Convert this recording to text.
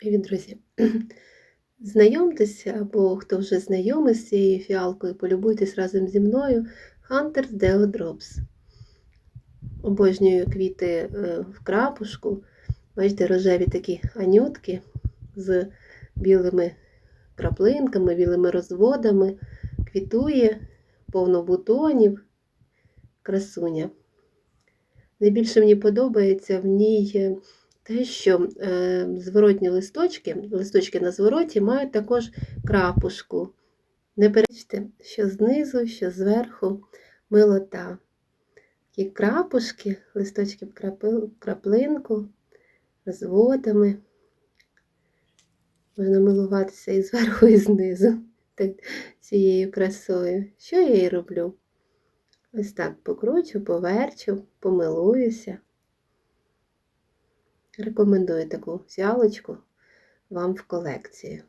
Привіт, друзі! Знайомтеся, або хто вже знайомий з цією фіалкою, полюбуйтесь разом зі мною Hunter's Deo Drops. Обожнюю квіти в крапушку. Бачите, рожеві такі анютки з білими краплинками, білими розводами. Квітує, повно бутонів, красуня. Найбільше мені подобається в ній те, що зворотні листочки на звороті мають також крапушку. Не перечте, що знизу, що зверху милота. Такі крапушки, листочки в краплинку, розводами. Можна милуватися і зверху, і знизу цією красою. Що я і роблю? Ось так покручу, поверчу, помилуюся. Рекомендую таку фіалочку вам в колекцію.